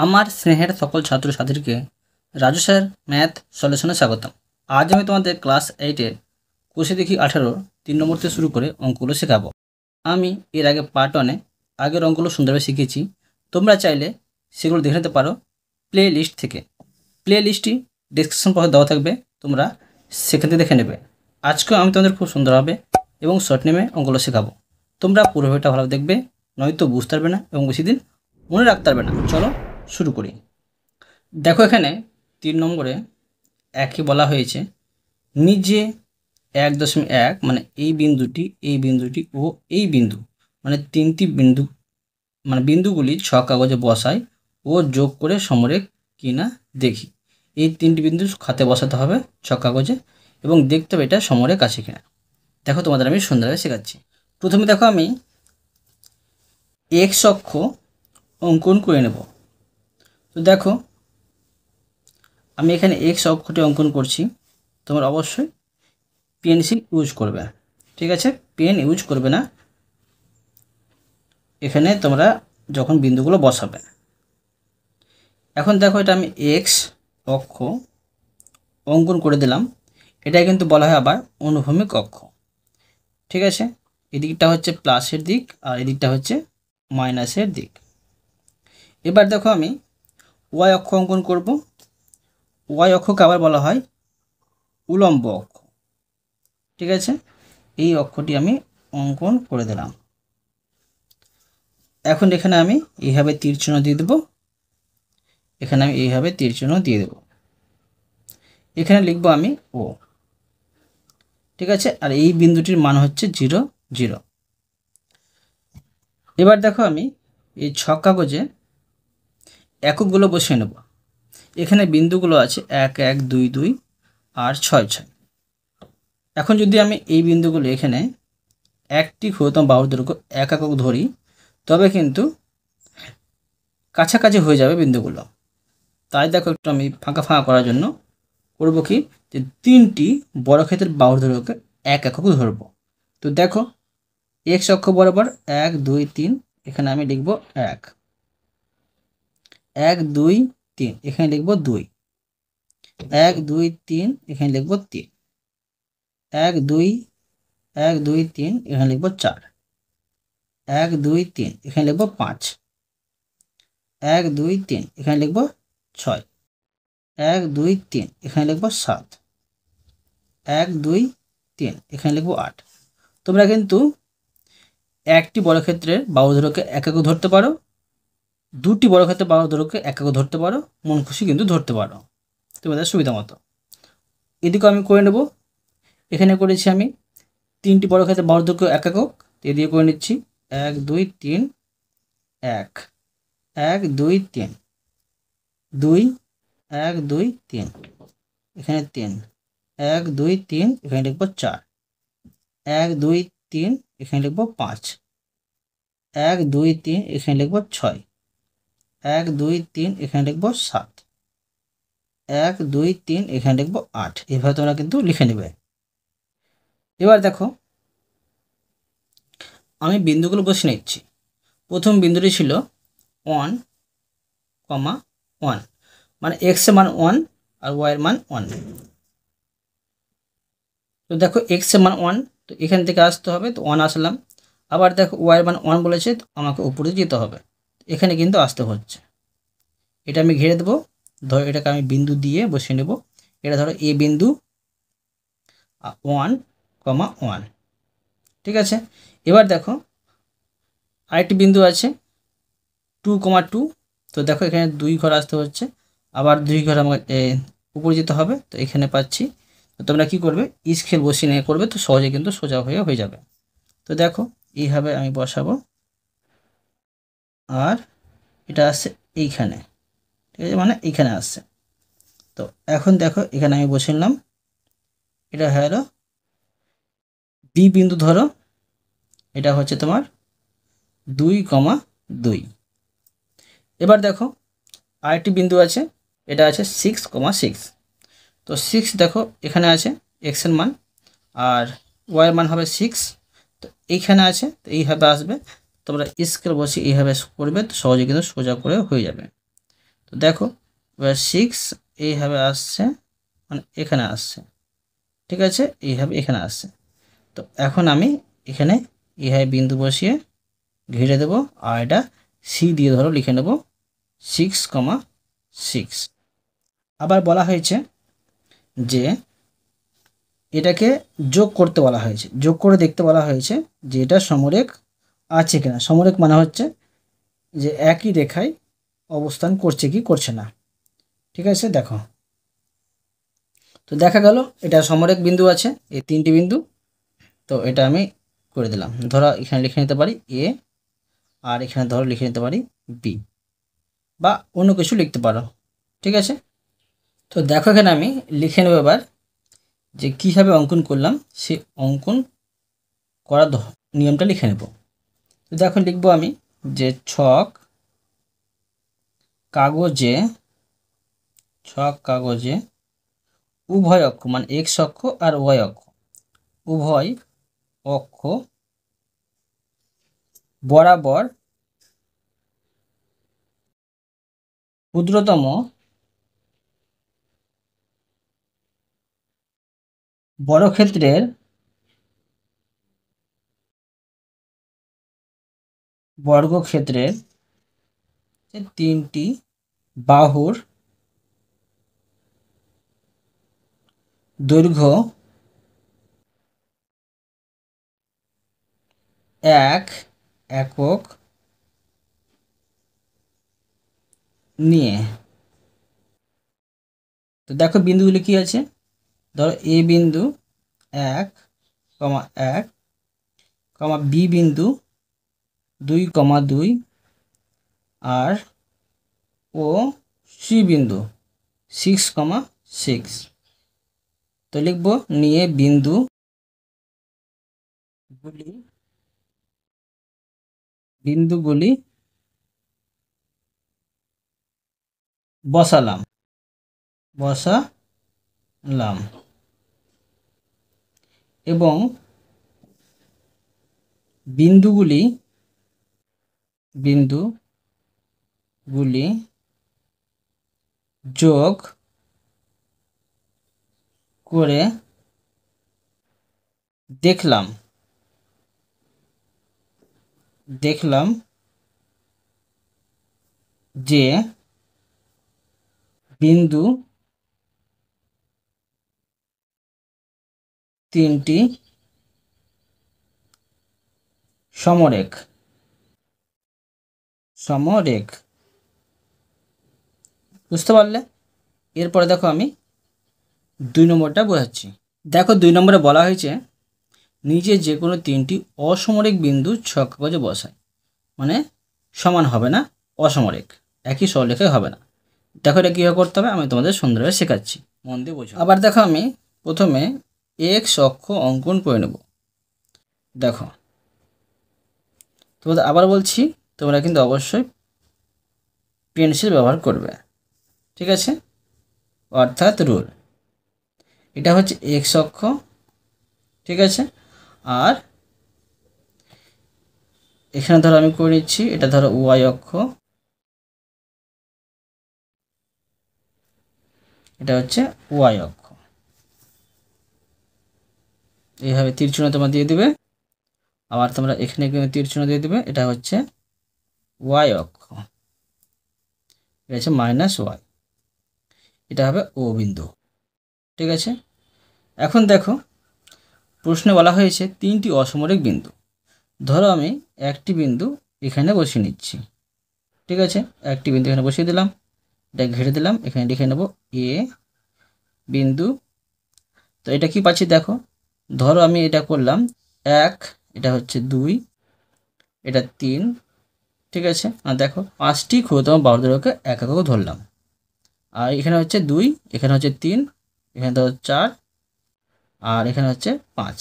আমার স্নেহের সকল ছাত্রছাত্রীকে রাজু স্যার ম্যাথ সলিউশনে স্বাগতম। আজ আমি তোমাদের ক্লাস 8-এর কোষে দেখি 18 3 নম্বর থেকে শুরু করে অঙ্কগুলো শেখাবো। আমি এর আগে পার্ট 1-এ আগের অঙ্কগুলো সুন্দরভাবে শিখেছি। তোমরা চাইলে সেগুলো দেখে নিতে পারো প্লে লিস্ট থেকে। প্লে লিস্টটি ডিসক্রিপশন বক্সে দেওয়া থাকবে, তোমরা সেখান থেকে দেখে নেবে। আজকেও আমি তোমাদের খুব সুন্দরভাবে এবং শর্ট নেমে অঙ্কগুলো শেখাবো। তোমরা পুরো ভিডিওটা ভালোভাবে দেখবে, নয়তো বুঝতে পারবে না এবং বেশি দিন মনে রাখতে পারবে না। চলো শুরু করি। দেখো এখানে 3 নম্বরে একই বলা হয়েছে, নিজে 1.1 মানে এই বিন্দুটি ও এই বিন্দু মানে তিনটি বিন্দু মানে বিন্দুগুলি 6 কাগজে বসাই ও যোগ করে সমরেখ কিনা দেখি। এই তিনটি বিন্দু খাতে বসাতে হবে 6 কাগজে এবং দেখতে হবে এটা সমরেখ আছে কিনা। দেখো তোমাদের আমি সুন্দরভাবে শেখাচ্ছি। প্রথমে দেখো আমি এক্স অক্ষ অঙ্কন করে নেব। তো দেখো আমি এখানে এক্স অক্ষটি অঙ্কন করছি। তোমরা অবশ্যই পেন্সিল ইউজ করবে, ঠিক আছে? পেন ইউজ করবে না এখানে তোমরা যখন বিন্দুগুলো বসাবে। এখন দেখো এটা আমি এক্স অক্ষ অঙ্কন করে দিলাম। এটাই কিন্তু বলা হয় আবার অনুভূমিক অক্ষ, ঠিক আছে? এদিকটা হচ্ছে প্লাসের দিক আর এদিকটা হচ্ছে মাইনাসের দিক। এবার দেখো আমি ওয়াই অক্ষ অঙ্কন করব। ওয়াই অক্ষকে আবার বলা হয় উলম্ব অক্ষ, ঠিক আছে? এই অক্ষটি আমি অঙ্কন করে দিলাম। এখন এখানে আমি এইভাবে তীর চিহ্ন দিয়ে দেব, এখানে আমি এইভাবে তীর চিহ্ন দিয়ে দেব। এখানে লিখব আমি ও, ঠিক আছে? আর এই বিন্দুটির মান হচ্ছে 0 0। এবার দেখো আমি এই 6 কাগজে এককগুলো বসিয়ে নেব। এখানে বিন্দুগুলো আছে 1 1 2 2 আর 6 6। এখন যদি আমি এই বিন্দুগুলো এখানে একটি ক্ষুদ্রতম বাহুর দৈর্ঘ্য 1 একক ধরি, তবে কিন্তু কাছাকাছি হয়ে যাবে বিন্দুগুলো। তাই দেখো একটু আমি ফাঁকা ফাঁকা করার জন্য করব কি, যে 3টি বর্গক্ষেত্রের বাহুর দৈর্ঘ্যকে 1 একক ধরব। তো দেখো এক্স অক্ষ বরাবর 1 2 3, এখানে আমি লিখব 1 1 2 3, এখানে লিখব 2 1 2 3, এখানে লিখব 3 1 2 1 2 3, এখানে লিখব 4 1 2 3, এখানে লিখব 5 1 2 3, এখানে লিখব 6 1 2 3, এখানে লিখব 7 1 2 3, এখানে লিখব 8। তোমরা কিন্তু একটি বর্গক্ষেত্রের বাহু দৈর্ঘ্যকে 1 একক ধরতে পারো, দুটি বর্গক্ষেত্রের বাহু দৈর্ঘ্যকে 1 একক ধরতে পারো, মন খুশি কিন্তু ধরতে পারো তোমাদের সুবিধা মতো। এদিকে আমি করে নেব। এখানে করেছি আমি 3টি বর্গক্ষেত্রের বাহু দৈর্ঘ্য 1 একক, এদিকে করে নিচ্ছি 1 2 3 1 1 2 3 2 1 2 3, এখানে 3 1 2 3, এখানে লিখব 4 1 2 3, এখানে লিখব 5 1 2 3, এখানে লিখব 6 1 2 3, এখানে লিখব 7 1 2 3, এখানে লিখব 8। এভাবে তোমরা কিন্তু লিখে নেবে। এবার দেখো আমি বিন্দুগুলো বসে নিচ্ছি। প্রথম বিন্দুটি ছিল 1, 1 মানে এক্স এর মান 1 আর ওয়াই এর মান 1। তো দেখো এক্স এর মান 1, তো এখান থেকে আসতে হবে, তো 1 আসলাম। আবার দেখো ওয়াই এর মান 1 বলেছে, তো আমাকে উপরে যেতে হবে, এখানে কিন্তু আসতে হচ্ছে। এটা আমি ঘিরে দেবো। ধরো এটাকে আমি বিন্দু দিয়ে বসিয়ে নেব। এটা ধরো এ বিন্দু 1, 1, ঠিক আছে? এবার দেখো আরেকটি বিন্দু আছে 2, 2। তো দেখো এখানে 2 ঘর আসতে হচ্ছে, আবার 2 ঘর আমাকে উপরে যেতে হবে। তো এখানে পাচ্ছি। তো তোমরা কি করবে, স্কেল বসিয়ে নিয়ে করবে, তো সহজে কিন্তু সোজা হয়ে যাবে। তো দেখো এইভাবে আমি বসাবো আর এটা আসছে এইখানে, ঠিক আছে? মানে এইখানে আসছে। তো এখন দেখো এখানে আমি বসে নিলাম। এটা হলো বি বিন্দু। ধরো এটা হচ্ছে তোমার 2, 2। এবার দেখো আরেকটি বিন্দু আছে, এটা আছে 6, 6। তো 6 দেখো এখানে আছে এক্স এর মান আর ওয়াই এর মান হবে 6। তো এইখানে আছে, তো এইভাবে আসবে। তোমরা স্কেল বসে এইভাবে করবে, তো সহজে কিন্তু সোজা করে হয়ে যাবে। তো দেখো এবার 6 এইভাবে আসছে, মানে এখানে আসছে, ঠিক আছে, এইভাবে এখানে আসছে। তো এখন আমি এখানে এইভাবে বিন্দু বসিয়ে ঘিরে দেব, আর এটা সি দিয়ে ধরো লিখে নেব 6,6। আবার বলা হয়েছে যে এটাকে যোগ করতে বলা হয়েছে, যোগ করে দেখতে বলা হয়েছে যে এটা সমরেখ আছে কিনা। সমরেখ মানে হচ্ছে যে একই রেখায় অবস্থান করছে কি করছে না, ঠিক আছে। দেখো, তো দেখা গেল এটা সমরেখ বিন্দু আছে, এই 3টি বিন্দু। তো এটা আমি করে দিলাম, ধরো এখানে লিখে নিতে পারি এ, আর এখানে ধরো লিখে নিতে পারি বি, বা অন্য কিছু লিখতে পারো, ঠিক আছে। তো দেখো এখানে আমি লিখে নেব এবার যে কীভাবে অঙ্কন করলাম, সেই অঙ্কন করার নিয়মটা লিখে নেব। তো দেখো লিখবো আমি যে ছক কাগজে উভয় অক্ষ, মানে এক্স অক্ষ আর ওয়াই অক্ষ, উভয় অক্ষ বরাবর ক্ষুদ্রতম বর্গক্ষেত্রের যে 3টি বাহুর দৈর্ঘ্য 1 একক নিয়ে। তো দেখো বিন্দুগুলি কি আছে, ধরো এ বিন্দু 1,1, বি বিন্দু 2,2, আর ও সি বিন্দু 6,6। তো লিখব নিয়ে বিন্দুগুলি বসালাম এবং বিন্দুগুলি যোগ করে দেখলাম যে বিন্দু 3টি সমরেখ। বুঝতে পারলে? এরপরে দেখো আমি 2 নম্বরটা বোঝাচ্ছি। দেখো 2 নম্বরে বলা হয়েছে নিচে যে কোনো 3টি অসমরেখ বিন্দু ছক কাগজে বসায়, মানে সমান হবে না, অসমরেখ, একই সরলরেখায় হবে না। দেখো এটা কীভাবে করতে হবে আমি তোমাদের সুন্দরভাবে শেখাচ্ছি, মন দিয়ে বোঝো। আবার দেখো আমি প্রথমে এক্স অক্ষ অঙ্কন করে নেব। দেখো তোমাদের আবার বলছি, তোমরা কিন্তু অবশ্যই পেন্সিল ব্যবহার করবে, ঠিক আছে, অর্থাৎ রুল। এটা হচ্ছে এক্স অক্ষ, ঠিক আছে, আর এখানে ধরো আমি করে নিচ্ছি, এটা ধরো ওয়াই অক্ষ, এটা হচ্ছে ওয়াই অক্ষ। এইভাবে তীর চিহ্ন তোমরা দিয়ে দিবে, আবার তোমরা এখানে তীর চিহ্ন দিয়ে দিবে, এটা হচ্ছে ওয়াই অক্ষ, এটা হচ্ছে -y, এটা হবে ও বিন্দু, ঠিক আছে। এখন দেখো প্রশ্নে বলা হয়েছে 3টি অসমরেখ বিন্দু। ধরো আমি একটি বিন্দু এখানে বসিয়ে নিচ্ছি, ঠিক আছে, একটি বিন্দু এখানে বসিয়ে দিলাম, এটা ঘিরে দিলাম, এখানে লিখে নেব এ বিন্দু। তো এটা কি পাচ্ছি দেখো, ধরো আমি এটা করলাম 1, এটা হচ্ছে 2, এটা 3, ঠিক আছে। আর দেখো 5টি ক্ষুদ্রতম বাহুদৈর্ঘ্যকে এক একক ধরলাম, আর এখানে হচ্ছে 2, এখানে হচ্ছে 3, এখানে ধরো 4, আর এখানে হচ্ছে 5,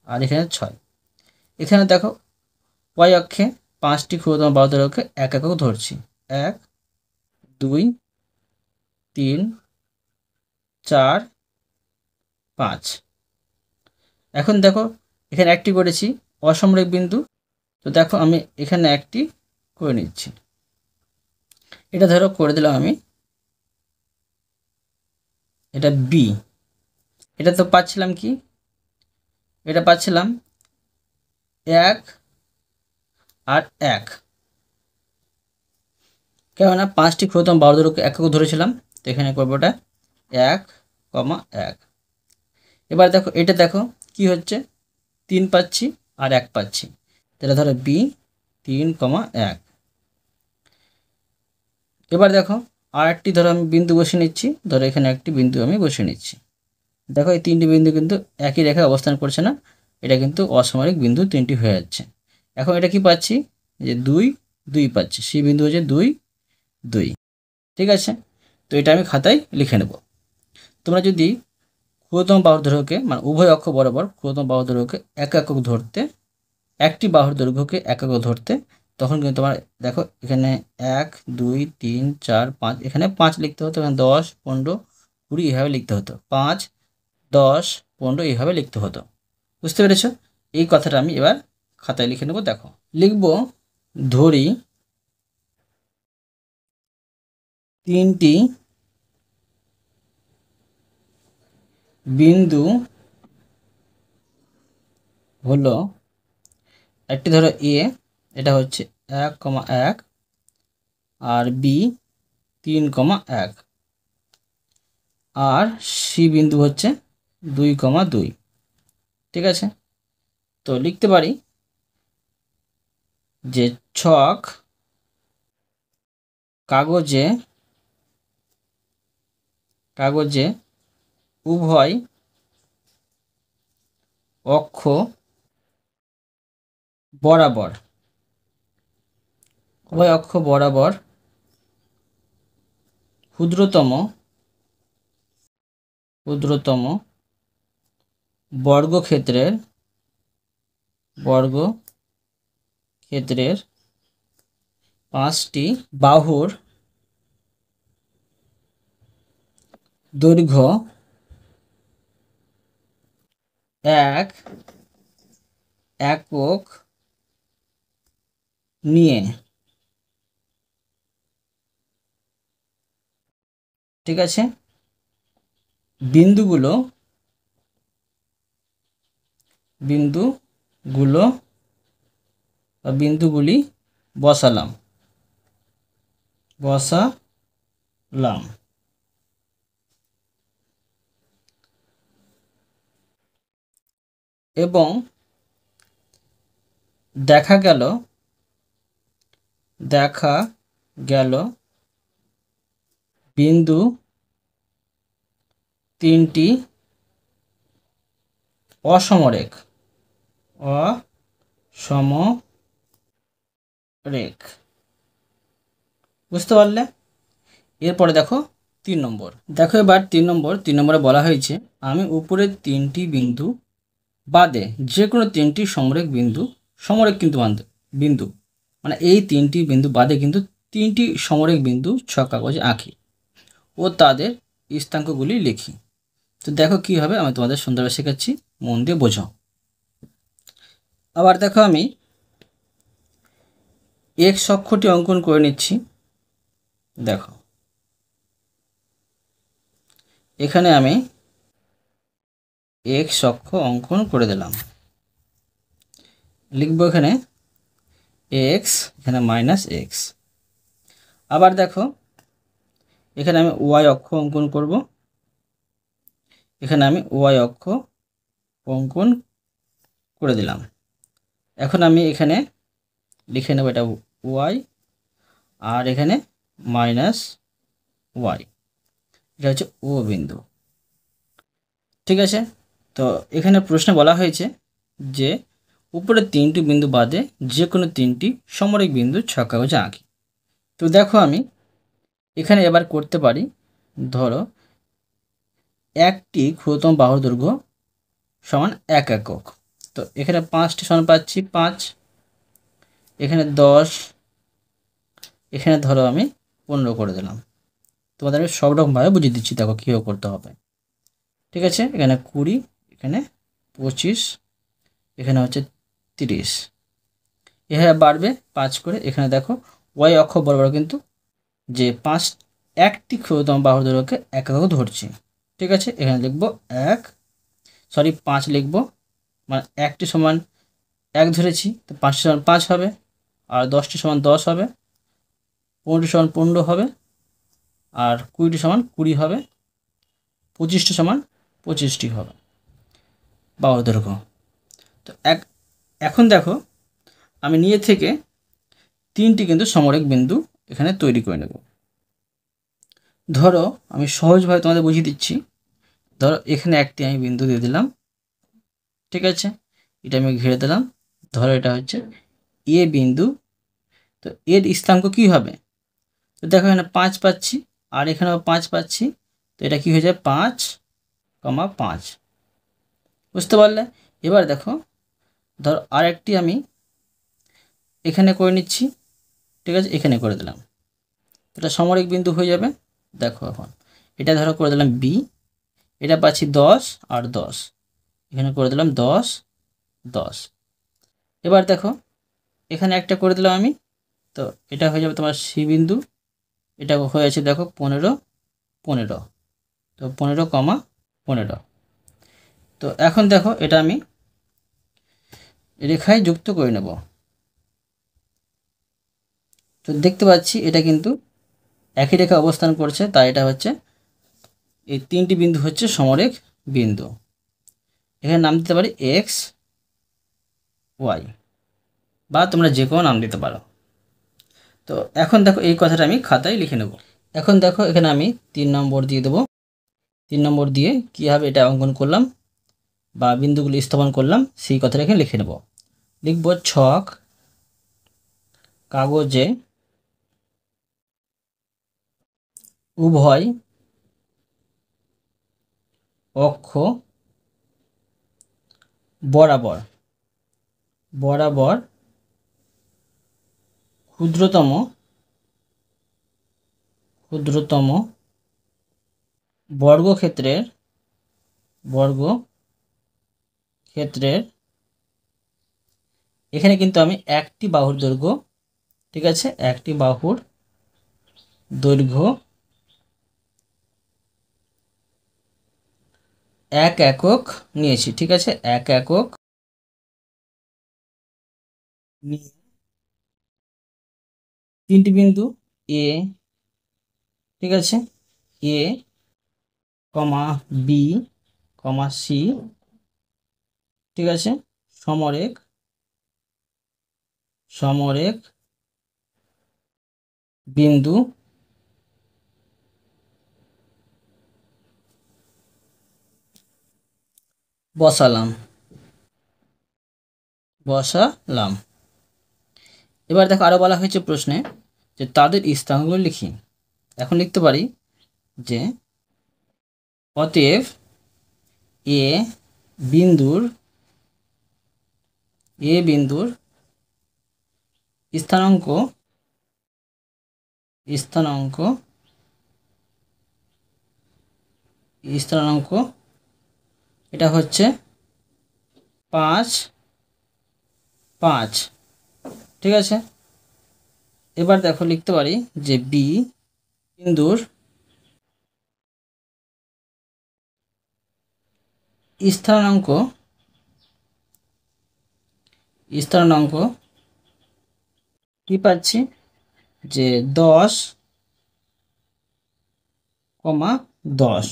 আর এখানে 6। এখানে দেখো ওয়াই অক্ষে 5টি ক্ষুদ্রতম বাহুদৈর্ঘ্যকে এক একক ধরছি, 1, 2, 3, 4, 5। এখন দেখো এখানে একটি করেছি অসমরেখ বিন্দু, তো দেখো আমি এখানে একটি করে নিচ্ছি, এটা ধরো করে দিলাম আমি, এটা বি। এটা তো পাচ্ছিলাম কি, এটা পাচ্ছিলাম 1 আর 1, কেননা 5টি ক্ষুদ্রতম বাহু দৈর্ঘ্য একক ধরেছিলাম, তো এখানে করবো এটা 1, 1। এবার দেখো এটা দেখো কি হচ্ছে, 3 পাচ্ছি আর 1 পাচ্ছি, তাহলে ধরো বি 3, 1। এবার দেখো আর একটি ধরো আমি বিন্দু বসিয়ে নিচ্ছি, ধরো এখানে একটি বিন্দু আমি বসিয়ে নিচ্ছি। দেখো এই 3টি বিন্দু কিন্তু একই রেখায় অবস্থান করছে না, এটা কিন্তু অসামরিক বিন্দু 3টি হয়ে যাচ্ছে। এখন এটা কি পাচ্ছি, যে 2, 2 পাচ্ছি, সেই বিন্দু হচ্ছে 2, 2। ঠিক আছে, তো এটা আমি খাতায় লিখে নেব। তোমরা যদি ক্ষুদ্রতম বাহুর দৈর্ঘ্যকে মানে উভয় অক্ষ বরাবর ক্ষুদ্রতম বাহুর দৈর্ঘ্যকে এক একক ধরতে, একটি বাহুর দৈর্ঘ্যকে এক একক ধরতে, তখন কিন্তু তোমার দেখো এখানে 1, 2, 3, 4, 5, এখানে 5 লিখতে হতো, এখানে 10, 15, 20 এইভাবে লিখতে হতো, 5, 10, 15 এইভাবে লিখতে হতো। বুঝতে পেরেছ? এই কথাটা আমি এবার খাতায় লিখে নেব। দেখো লিখব, ধরি 3টি বিন্দু হলো, একটি ধরো এ, এটা হচ্ছে 1, 1, আর বি 3, 1, আর সি বিন্দু হচ্ছে 2, 2। ঠিক আছে, তো লিখতে পারি যে ছক কাগজে উভয় অক্ষ বরাবর ক্ষুদ্রতম বর্গক্ষেত্রের 5টি বাহুর দৈর্ঘ্য এক একক নিয়ে, ঠিক আছে, বিন্দুগুলো বা বিন্দুগুলি বসালাম এবং দেখা গেল বিন্দু 3টি অসমরেখ। বুঝতে পারলে? এরপরে দেখো 3 নম্বর। দেখো এবার 3 নম্বরে বলা হয়েছে, আমি উপরের 3টি বিন্দু বাদে যে কোনো 3টি সমরেখ কিন্তু বিন্দু মানে এই 3টি বিন্দু বাদে কিন্তু 3টি সমরেখ বিন্দু ছক কাগজে আঁকি ও তাদের স্থানাঙ্কগুলি লিখি। তো দেখো কি হবে, আমি তোমাদের সুন্দরভাবে শেখাচ্ছি, মন দিয়ে বোঝো। আবার দেখো আমি এক্স অক্ষটি অঙ্কন করে নিচ্ছি। দেখো এখানে আমি এক্স অক্ষ অঙ্কন করে দিলাম, লিখবো এখানে এক্স, এখানে -x। আবার দেখো এখানে আমি ওয়াই অক্ষ অঙ্কন করব, এখানে আমি ওয়াই অক্ষ অঙ্কন করে দিলাম। এখন আমি এখানে লিখে নেব এটা ওয়াই, আর এখানে -y, এটা হচ্ছে ও বিন্দু। ঠিক আছে, তো এখানে প্রশ্নে বলা হয়েছে যে উপরে 3টি বিন্দু বাদে যে কোনো 3টি সমরেখ বিন্দু ছক কাগজে আঁকি। তো দেখো আমি এখানে এবার করতে পারি, ধরো একটি ক্ষুদ্রতম বাহুর দৈর্ঘ্য সমান 1 একক। তো এখানে 5টি সমান পাচ্ছি 5, এখানে 10, এখানে ধরো আমি 15 করে দিলাম। তোমাদের আমি সব রকমভাবে বুঝিয়ে দিচ্ছি, দেখো কীভাবে করতে হবে। ঠিক আছে, এখানে 20, এখানে 25, এখানে হচ্ছে 30, এভাবে বাড়বে 5 করে। এখানে দেখো ওয়াই অক্ষ বরাবর কিন্তু যে একটি ক্ষুদ্রতম বাহুর দৈর্ঘ্যকে এক একক ধরছি। ঠিক আছে, এখানে লিখব 5 লিখব, মানে একটি সমান 1 ধরেছি, তো 5 সমান 5 হবে, আর 10টি সমান 10 হবে, 15টি সমান 15 হবে, আর 20টি সমান 20 হবে, 25টি সমান 25টি হবে বাহুর দৈর্ঘ্য। তো এখন দেখো আমি নিয়ে থেকে 3টি কিন্তু সমরেখ বিন্দু এখানে তৈরি করে নেব। ধরো আমি সহজভাবে তোমাদের বুঝিয়ে দিচ্ছি। ধরো এখানে একটি আমি বিন্দু দিয়ে দিলাম, ঠিক আছে, এটা আমি ঘিরে দিলাম। ধরো এটা হচ্ছে এ বিন্দু, তো এর স্থানাঙ্ক কি হবে? তো দেখো এখানে 5 পাচ্ছি, আর এখানেও 5 পাচ্ছি, তো এটা কি হয়ে যায় 5,5। বুঝতে পারলে? এবার দেখো ধরো আরেকটি আমি এখানে করে নিচ্ছি, ঠিক আছে, এখানে করে দিলাম, এটা সমরেখ বিন্দু হয়ে যাবে। দেখো এখন এটা ধরো করে দিলাম বি, এটা পাচ্ছি 10 আর 10, এখানে করে দিলাম 10 10। এবার দেখো এখানে একটা করে দিলাম আমি, তো এটা হয়ে যাবে তোমার সি বিন্দু, এটা হয়েছে দেখো 15 15, তো 15,15। তো এখন দেখো এটা আমি রেখায় যুক্ত করে নেব। তো দেখতে পাচ্ছি এটা কিন্তু একই রেখা অবস্থান করছে, তাই এটা হচ্ছে এই 3টি বিন্দু হচ্ছে সমরেখ বিন্দু। এখানে নাম দিতে পারি এক্স ওয়াই, বা তোমরা যে কোনো নাম দিতে পারো। তো এখন দেখো এই কথাটা আমি খাতায় লিখে নেব। এখন দেখো এখানে আমি 3 নম্বর দিয়ে দেবো। 3 নম্বর দিয়ে কীভাবে এটা অঙ্কন করলাম বা বিন্দুগুলি স্থাপন করলাম সেই কথাটা এখানে লিখে নেব। লিখব ছক কাগজে উভয় অক্ষ বরাবর বরাবর ক্ষুদ্রতম বর্গক্ষেত্রের এখানে কিন্তু আমি একটি বাহুর দৈর্ঘ্য, ঠিক আছে, একটি বাহুর দৈর্ঘ্য 1 একক নিয়েছি, ঠিক আছে, 1 একক নিয়ে 3টি বিন্দু এ, ঠিক আছে, এ কমা বি কমা সি, ঠিক আছে, সমরেখ বিন্দু বসালাম। এবার দেখো আরো বলা হয়েছে প্রশ্নে যে তাদের স্থানগুলো লিখি। এখন লিখতে পারি যে অতএব এ বিন্দুর স্থানাঙ্ক এটা হচ্ছে 5 5, ঠিক আছে। এবার দেখো লিখতে পারি যে বি বিন্দুর স্থানাঙ্ক কি পাচ্ছি যে 10,10,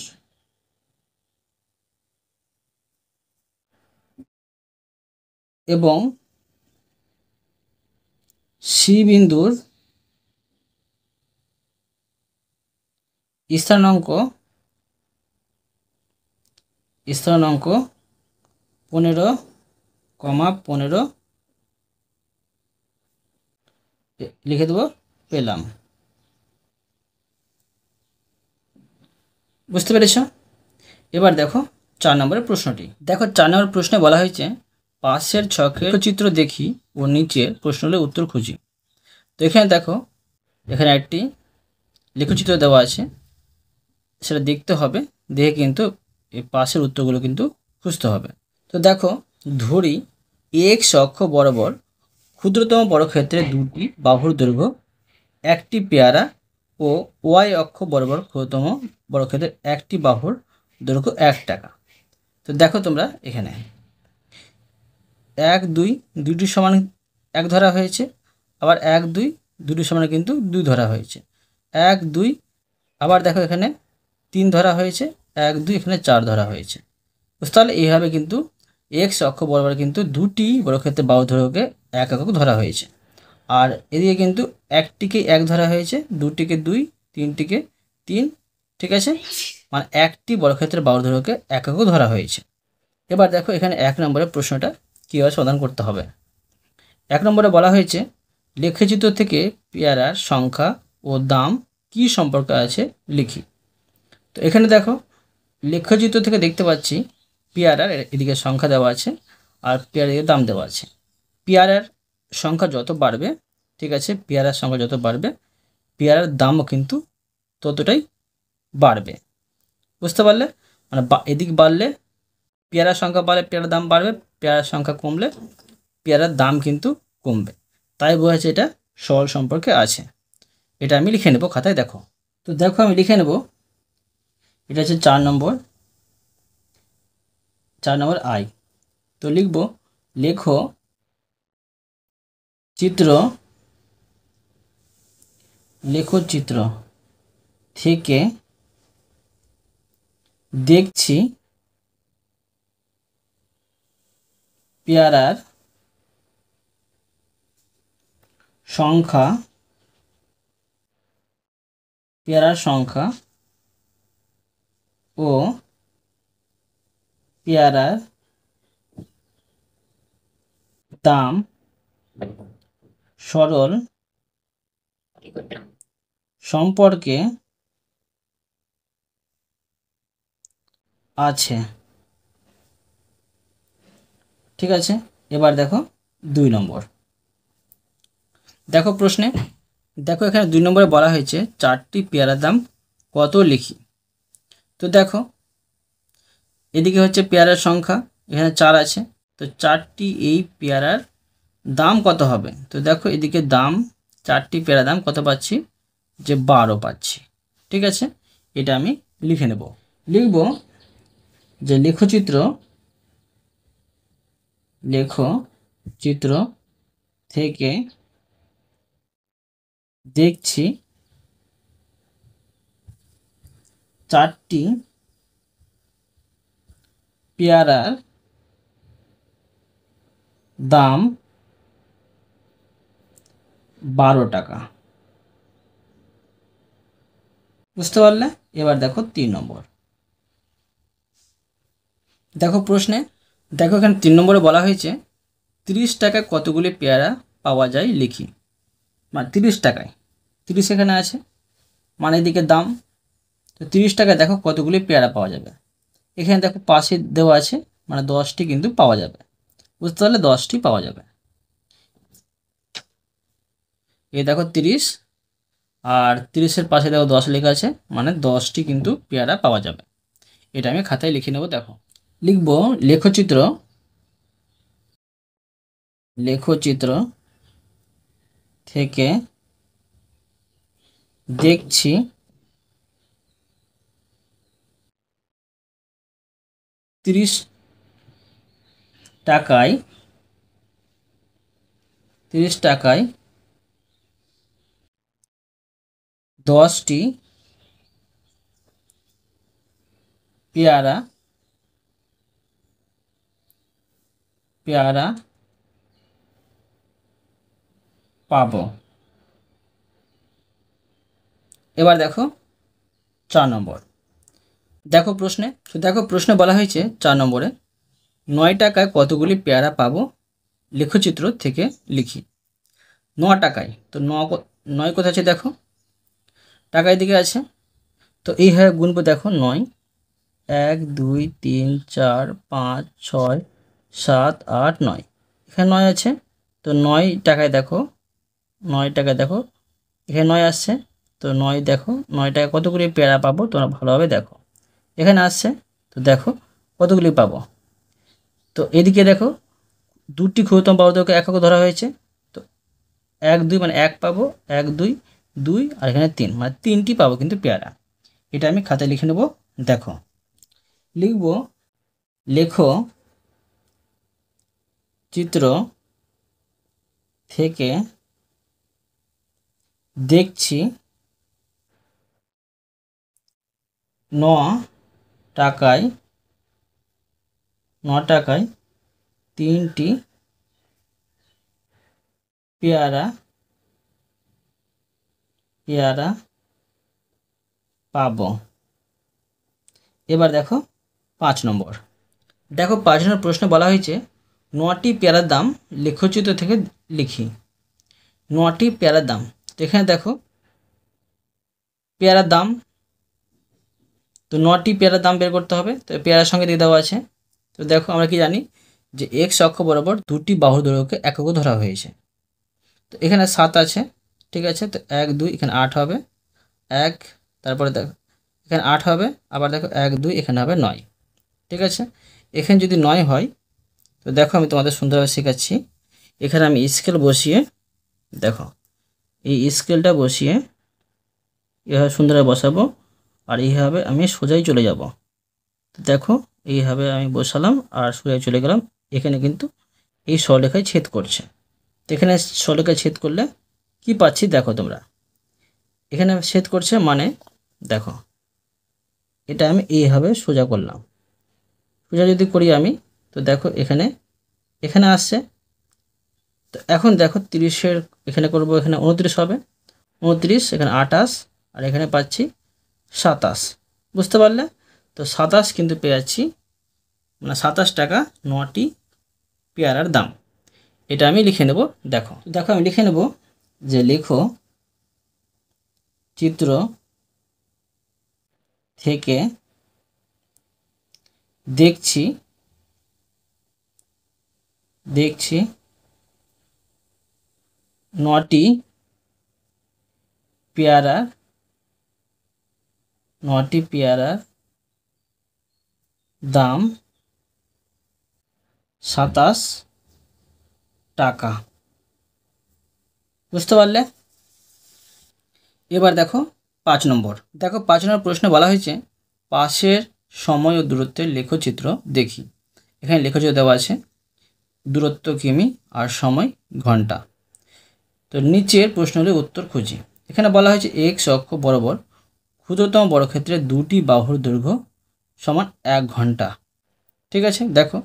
এবং সি বিন্দুর স্থানাঙ্ক 15,15 লিখে দেবো, পেলাম। বুঝতে পেরেছ? এবার দেখো 4 নম্বরের প্রশ্নটি। দেখো 4 নম্বর প্রশ্নে বলা হয়েছে পাশের ছকের চিত্র দেখি ও নিচের প্রশ্নের উত্তর খুঁজি। তো এখানে দেখো এখানে একটি লেখচিত্র দেওয়া আছে, সেটা দেখতে হবে, দেখে কিন্তু এই পাশের উত্তরগুলো কিন্তু খুঁজতে হবে। তো দেখো ধরি এক্স অক্ষ বরাবর ক্ষুদ্রতম বর্গক্ষেত্রে 2টি বাহুর দৈর্ঘ্য একটি পেয়ারা ও ওয়াই অক্ষ বরাবর ক্ষুদ্রতম বর্গক্ষেত্রের একটি বাহুর দৈর্ঘ্য 1 টাকা। তো দেখো তোমরা এখানে 1 2 দুইটি সমান 1 ধরা হয়েছে, আবার 1 2 দুটি সমান কিন্তু 2 ধরা হয়েছে, 1 2 আবার দেখো এখানে 3 ধরা হয়েছে, 1 2 এখানে 4 ধরা হয়েছে। তাহলে এইভাবে কিন্তু এক্স অক্ষ বরাবর কিন্তু দুটি বর্গক্ষেত্রের বাহু দৈর্ঘ্যকে 1 একক ধরা হয়েছে। আর এদিকে কিন্তু একটিকে 1 ধরা হয়েছে, দুটিকে 2, তিনটিকে 3, ঠিক আছে, মানে একটি বর্গক্ষেত্রের বাহু দৈর্ঘ্যকে 1 একক ধরা হয়েছে। এবার দেখো এখানে 1 নম্বরের প্রশ্নটা কীভাবে সমাধান করতে হবে। 1 নম্বরে বলা হয়েছে লেখচিত্র থেকে পেয়ারার সংখ্যা ও দাম কি সম্পর্ক আছে লিখি। তো এখানে দেখো লেখচিত্র থেকে দেখতে পাচ্ছি পেয়ারার এদিকে সংখ্যা দেওয়া আছে আর পেয়ারার দাম দেওয়া আছে। পেয়ারার সংখ্যা যত বাড়বে, ঠিক আছে, পেয়ারার সংখ্যা যত বাড়বে পেয়ারার দামও কিন্তু ততটাই বাড়বে। বুঝতে পারলে? মানে এদিক বাড়লে পেয়ারার সংখ্যা বাড়লে পেয়ারার দাম বাড়বে, পেয়ারার সংখ্যা কমলে পেয়ারার দাম কিন্তু কমবে। তাই বোঝাচ্ছে এটা সরল সম্পর্কে আছে। এটা আমি লিখে নেব খাতায়। দেখো, তো দেখো আমি লিখে নেব, এটা হচ্ছে 4 নম্বর আই। তো লিখব লেখো চিত্র থেকে দেখছি পেয়ারার সংখ্যা ও পেয়ারার দাম সরল সম্পর্কে আছে। ঠিক আছে, এবার দেখো 2 নম্বর। দেখো প্রশ্নে, দেখো এখানে 2 নম্বরে বলা হয়েছে 4টি পেয়ারার দাম কত লিখি। তো দেখো এদিকে হচ্ছে পেয়ারার সংখ্যা, এখানে 4 আছে, তো 4টি এই পেয়ারার দাম কত হবে। তো দেখো এদিকে দাম 4টি পেয়ারার দাম কত পাচ্ছি, যে 12 পাচ্ছি। ঠিক আছে, এটা আমি লিখে নেব। লিখব যে লেখচিত্র থেকে দেখছি 4টি পেয়ারার দাম 12 টাকা। বুঝতে পারলে? এবার দেখো 3 নম্বর। দেখো প্রশ্নে, দেখো এখানে 3 নম্বরে বলা হয়েছে 30 টাকায় কতগুলি পেয়ারা পাওয়া যায় লিখি। মানে 30 টাকায়, 30 এখানে আছে, মানে এদিকে দাম, তো 30 টাকায় দেখো কতগুলি পেয়ারা পাওয়া যাবে। এখানে দেখো পাশে দেওয়া আছে, মানে 10টি কিন্তু পাওয়া যাবে। বুঝতে পারলে? 10টি পাওয়া যাবে। এই দেখো 30 আর 30-এর পাশে দেখো 10 লেখা আছে, মানে 10টি কিন্তু পেয়ারা পাওয়া যাবে। এটা আমি খাতায় লিখে নেব। দেখো লিখব লেখচিত্র থেকে দেখছি 30 টাকায় 10টি পেয়ারা পাবো। এবার দেখো 4 নম্বর। দেখো প্রশ্নে বলা হয়েছে 4 নম্বরে 9 টাকায় কতগুলি পেয়ারা পাবো লেখচিত্র থেকে লিখি। 9 টাকায়, তো 9 কোথায় আছে, দেখো টাকায় দিকে আছে, তো এইভাবে গুনবো। দেখো 9, 1 2 3 4 5 6 7 8 9, এখানে 9 আছে, তো 9 টাকায় দেখো, এখানে 9 আসছে, তো 9 দেখো 9 টাকায় কতগুলি পেয়ারা পাবো তোমরা ভালোভাবে দেখো। এখানে আসছে, তো দেখো কতগুলি পাবো। তো এদিকে দেখো দুটি ক্ষুদ্রতম বাহুদৈর্ঘ্য একক ধরা হয়েছে, তো 1 2 মানে 1 পাবো, 1 2 2 আর এখানে 3, মানে 3টি পাবো কিন্তু পেয়ারা। এটা আমি খাতায় লিখে নেব। দেখো লিখব, লেখো চিত্র থেকে দেখছি 9 টাকায় 3টি পেয়ারা পাবো। এবার দেখো 5 নম্বর। দেখো 5 নম্বর প্রশ্ন বলা হয়েছে 9টি পেয়ারার দাম লেখচিত্র থেকে লিখি। 9টি পেয়ারার দাম, তো এখানে দেখো পেয়ারার দাম, তো 9টি পেয়ারার দাম বের করতে হবে। তো পেয়ারার সঙ্গে দিয়ে দেওয়া আছে। তো দেখো আমরা কি জানি যে এক্স অক্ষ বরাবর দুটি বাহুর দৈর্ঘ্যকে একক ধরা হয়েছে। তো এখানে 7 আছে, ঠিক আছে। তো 1 2 এখানে 8 হবে, 1, তারপরে দেখো এখানে 8 হবে, আবার দেখো 1 2 এখানে হবে 9, ঠিক আছে। এখানে যদি 9 হয়, তো দেখো আমি তোমাদের সুন্দরভাবে শেখাচ্ছি। এখানে আমি স্কেল বসিয়ে, দেখো এই স্কেলটা বসিয়ে এভাবে সুন্দরভাবে বসাবো, আর এইভাবে আমি সোজাই চলে যাব। তো দেখো এইভাবে আমি বসালাম আর সোজাই চলে গেলাম। এখানে কিন্তু এই সরলরেখায় ছেদ করছে। তো এখানে সরলরেখায় ছেদ করলে কি পাচ্ছি দেখো তোমরা, এখানে ছেদ করছে মানে দেখো এটা আমি এইভাবে সোজা করলাম। সোজা যদি করি আমি, তো দেখো এখানে আসছে। তো এখন দেখো 30-এর এখানে করব, এখানে 29 হবে, 29, এখানে 28, আর এখানে পাচ্ছি 27, বুঝতে পারলে? তো 27 কিন্তু পেয়ে যাচ্ছি, মানে 27 টাকা 9টি পেয়ারার দাম। এটা আমি লিখে নেব। দেখো দেখো আমি লিখে নেব যে লেখো চিত্র থেকে দেখছি 9টি পেয়ারার দাম 27 টাকা, বুঝতে পারলে? এবার দেখো 5 নম্বর। দেখো 5 নম্বর প্রশ্নে বলা হয়েছে পাশের সময় ও দূরত্বের লেখচিত্র দেখি। এখানে লেখচিত্র দেওয়া আছে, দূরত্ব কিমি আর সময় ঘন্টা। তো নিচের প্রশ্নগুলির উত্তর খুঁজি। এখানে বলা হয়েছে এক্স অক্ষ বরাবর ক্ষুদ্রতম বর্গক্ষেত্রে দুটি বাহুর দৈর্ঘ্য সমান 1 ঘন্টা, ঠিক আছে। দেখো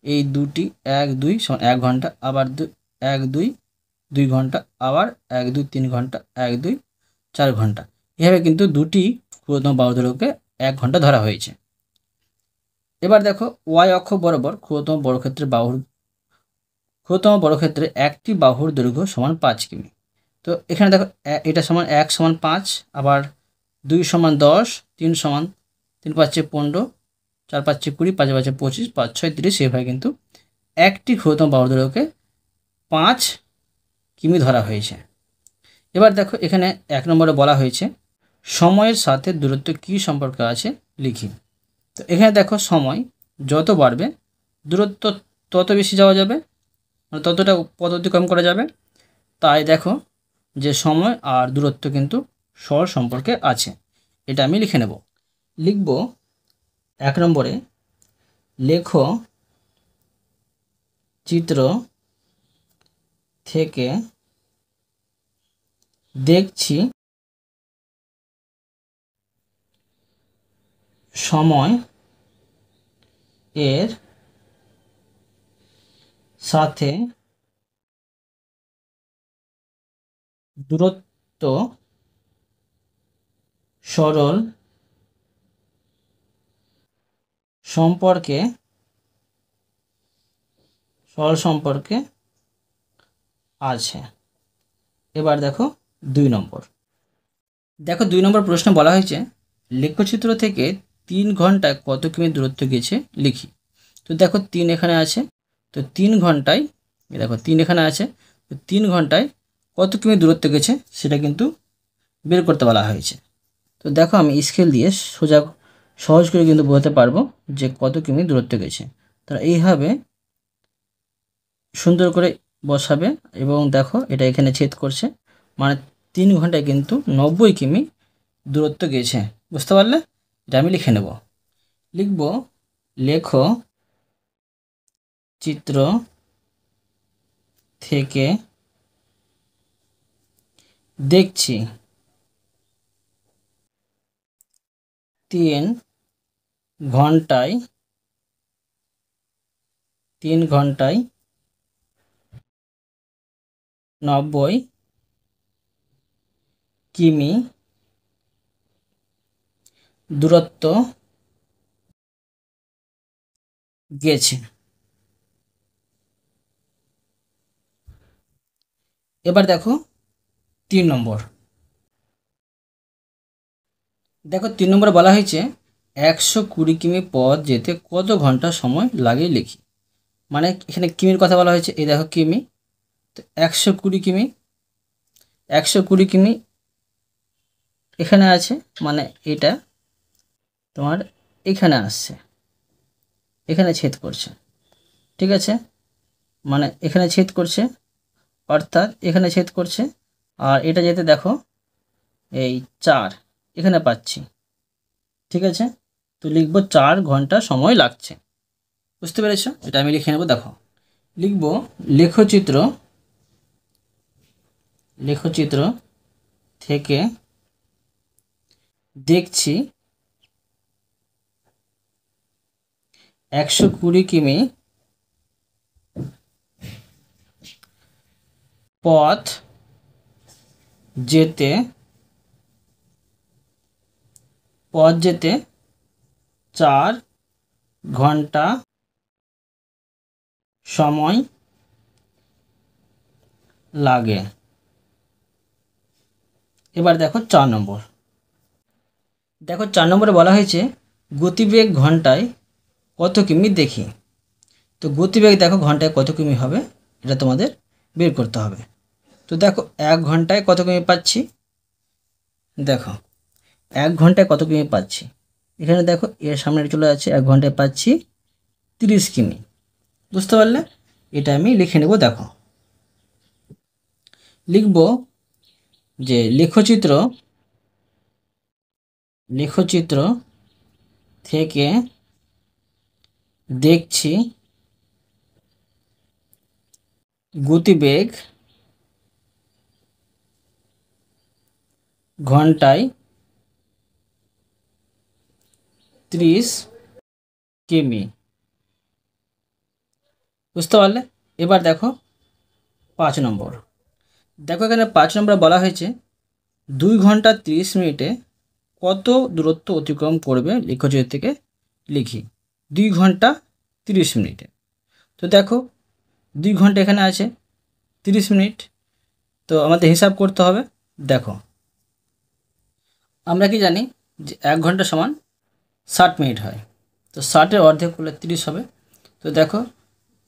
এই দুটি 1 2 সমান 1 ঘন্টা, আবার 1 2 2 ঘন্টা, আবার 1 2 3 ঘন্টা, 1 2 4 ঘন্টা। এভাবে কিন্তু দুটি ক্ষুদ্রতম বাহুর দৈর্ঘ্যকে 1 ঘন্টা ধরা হয়েছে। এবার দেখো ওয়াই অক্ষ বরাবর ক্ষুদ্রতম বর্গক্ষেত্রে একটি বাহুর দৈর্ঘ্য সমান 5 কিমি। তো এখানে দেখো এটা সমান 1 সমান 5, আবার 2 সমান 10, 3 সমান 3 5 15, 4 5 20, 5 5 25, 5 6 30, সেভাবে কিন্তু একটি ক্ষুদ্রতম বাহুর দৈর্ঘ্যকে 5 কিমি ধরা হয়েছে। এবার দেখো এখানে 1 নম্বরে বলা হয়েছে সময়ের সাথে দূরত্ব কী সম্পর্ক আছে লিখি। তো এখানে দেখো সময় যত বাড়বে দূরত্ব তত বেশি যাওয়া যাবে, মানে ততটা পথ অতিক্রম করা যাবে। তাই দেখো যে সময় আর দূরত্ব কিন্তু সর সম্পর্কে আছে। এটা আমি লিখে নেব। লিখব 1 নম্বরে লেখো চিত্র থেকে দেখছি সময় এর সাথে দূরত্ব সরল সম্পর্কে আছে। এবার দেখো 2 নম্বর। দেখো 2 নম্বর প্রশ্নে বলা হয়েছে লেখচিত্র থেকে 3 ঘন্টায় কত কিমি দূরত্ব গেছে লিখি। তো দেখো 3 এখানে আছে, তো 3 ঘন্টায়, দেখো 3 এখানে আছে, তো 3 ঘন্টায় কত কিমি দূরত্ব গেছে সেটা কিন্তু বের করতে বলা হয়েছে। তো দেখো আমি স্কেল দিয়ে সহজ করে কিন্তু বোঝাতে পারবো যে কত কিমি দূরত্ব গেছে। তারা এইভাবে সুন্দর করে বসাবে এবং দেখো এটা এখানে ছেদ করছে, মানে 3 ঘন্টায় কিন্তু 90 কিমি দূরত্ব গেছে। বুঝতে পারলে? এটা আমি লিখে নেব। লিখব লেখো চিত্র থেকে দেখছি 3 ঘন্টায় 90 কিমি দূরত্ব গেছে। এবার দেখো 3 নম্বর। দেখো 3 নম্বরে বলা হয়েছে 120 কিমি পথ যেতে কত ঘন্টা সময় লাগে লিখি। মানে এখানে কিমির কথা বলা হয়েছে, এই দেখো কিমি। তো 120 কিমি এখানে আছে, মানে এটা তোমার এখানে আসছে, এখানে ছেদ করছে। ঠিক আছে, মানে এখানে ছেদ করছে, অর্থাৎ এখানে ছেদ করছে। আর এটা যেতে দেখো এই 4 এখানে পাচ্ছি। ঠিক আছে, তো লিখব 4 ঘন্টা সময় লাগছে। বুঝতে পেরেছো? এটা আমি লিখে নেব। দেখো লিখব লেখচিত্র থেকে দেখছি 120 কিমি পথ যেতে 4 ঘন্টা সময় লাগে। এবার দেখো 4 নম্বর। দেখো 4 নম্বরে বলা হয়েছে গতিবেগ ঘন্টায় কত কিমি দেখি। তো গতিবেগ দেখো ঘন্টায় কত কিমি হবে, এটা তোমাদের বের করতে হবে। তো দেখো 1 ঘন্টায় কত কিমি পাচ্ছি। দেখো 1 ঘন্টায় কত কিমি পাচ্ছি, এখানে দেখো এর সামনে চলে যাচ্ছে, 1 ঘন্টায় পাচ্ছি 30 কিমি। বুঝতে পারলে? এটা আমি লিখে নেব। দেখো লিখব যে লেখচিত্র থেকে দেখছি গতিবেগ ঘন্টায় 30 কিমি। বুঝতে পারলে? এবার দেখো 5 নম্বর। দেখো এখানে 5 নম্বরে বলা হয়েছে 2 ঘন্টা 30 মিনিটে কত দূরত্ব অতিক্রম করবে লেখচিত্র থেকে লিখি। 2 ঘন্টা 30 মিনিটে। তো দেখো 2 ঘন্টা এখানে আছে, 30 মিনিট, তো আমাদের হিসাব করতে হবে। দেখো আমরা কি জানি যে 1 ঘন্টা সমান 60 মিনিট হয়। তো 60-এর অর্ধেক করলে 30 হবে। তো দেখো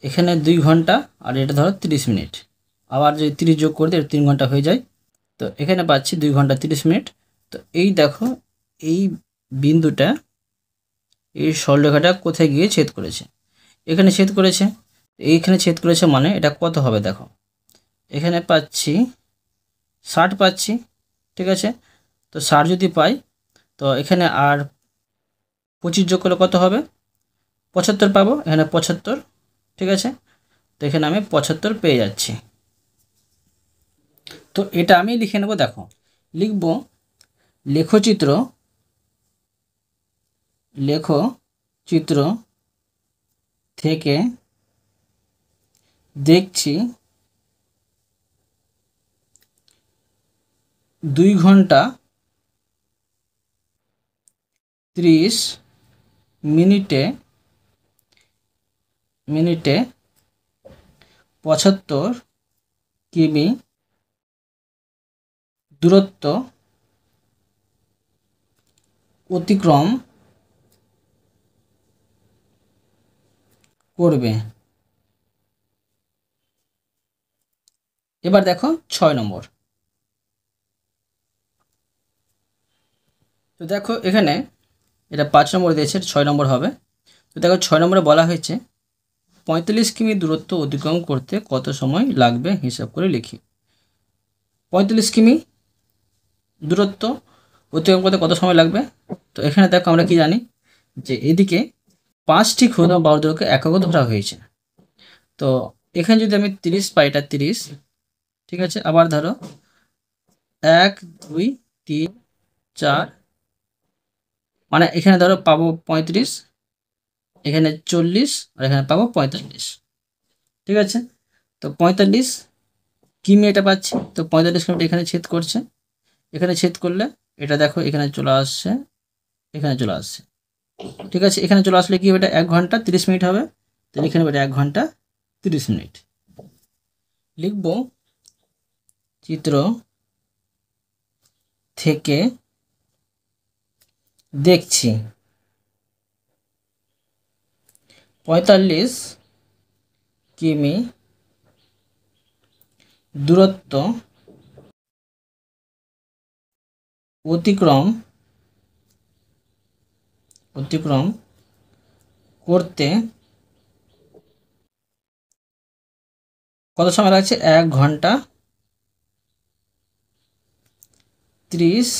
এখানে 2 ঘন্টা আর এটা ধরো 30 মিনিট, আবার যদি 30 যোগ করে দিই 3 ঘন্টা হয়ে যায়। তো এখানে পাচ্ছি 2 ঘন্টা 30 মিনিট। তো এই দেখো এই বিন্দুটা, এই সরলরেখাটা কোথায় গিয়ে ছেদ করেছে? এখানে ছেদ করেছে। এইখানে ছেদ করেছে মানে এটা কত হবে দেখো, এখানে পাচ্ছি 60 পাচ্ছি। ঠিক আছে, তো 60 যদি পাই তো এখানে আর 25 যোগ করলে কত হবে? 75 পাবো, এখানে 75। ঠিক আছে, তো এখানে আমি 75 পেয়ে যাচ্ছি। তো এটা আমি লিখে নেব। দেখো লিখব লেখচিত্র থেকে দেখছি 2 ঘন্টা 30 মিনিটে 75 কিমি দূরত্ব অতিক্রম করবে। এবার দেখো 6 নম্বর। তো দেখো এখানে এটা 5 নম্বর দিয়েছে, 6 নম্বর হবে। তো দেখো 6 নম্বরে বলা হয়েছে 45 কিমি দূরত্ব অতিক্রম করতে কত সময় লাগবে হিসাব করে লিখি। 45 কিমি দূরত্ব অতিক্রম করতে কত সময় লাগবে। তো এখানে দেখো আমরা কি জানি যে এদিকে 5টি ক্ষুদ্র বাহুদৈর্ঘ্য একক ধরা হয়েছে। তো এখানে যদি আমি 30 পাই, এটা 30, ঠিক আছে। আবার ধরো 1 2 3 4, মানে এখানে ধরো পাবো 35, এখানে 40, আর এখানে পাবো 45, ঠিক আছে। তো 45 কিমি এটা পাচ্ছি। তো 45 কিমি এখানে ছেদ করছে, এখানে ছেদ করলে এটা দেখো এখানে চলে আসছে, এখানে চলে আসছে, ঠিক আছে। এখানে চলে আসলে কি হবে, এটা 1 ঘন্টা 30 মিনিট হবে। তো এখানে এটা 1 ঘন্টা 30 মিনিট। লিখব চিত্র থেকে দেখছি 45 কিমি দূরত্ব অতিক্রম করতে কত সময় লাগছে, 1 ঘন্টা 30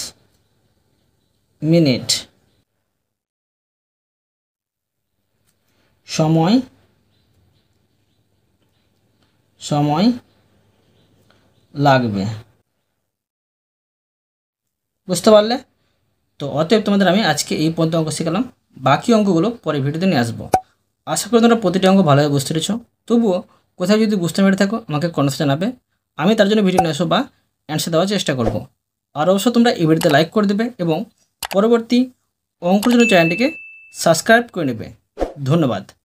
মিনিট সময় লাগবে। বুঝতে পারলে? তো অতএব তোমাদের আমি আজকে এই পর্যন্ত অঙ্ক শেখালাম, বাকি অঙ্কগুলো পরে ভিডিওতে নিয়ে আসবো। আশা করি তোমরা প্রতিটি অঙ্ক ভালোভাবে বুঝতে পেরেছো। তবুও কোথাও যদি বুঝতে পেরে থাকো আমাকে কমেন্টে জানাবে, আমি তার জন্য ভিডিও নিয়ে আসবো বা অ্যান্সার দেওয়ার চেষ্টা করব। আর অবশ্য তোমরা এই ভিডিওতে লাইক করে দেবে এবং পরবর্তী অঙ্কের জন্য চ্যানেলটিকে সাবস্ক্রাইব করে নেবে। ধন্যবাদ।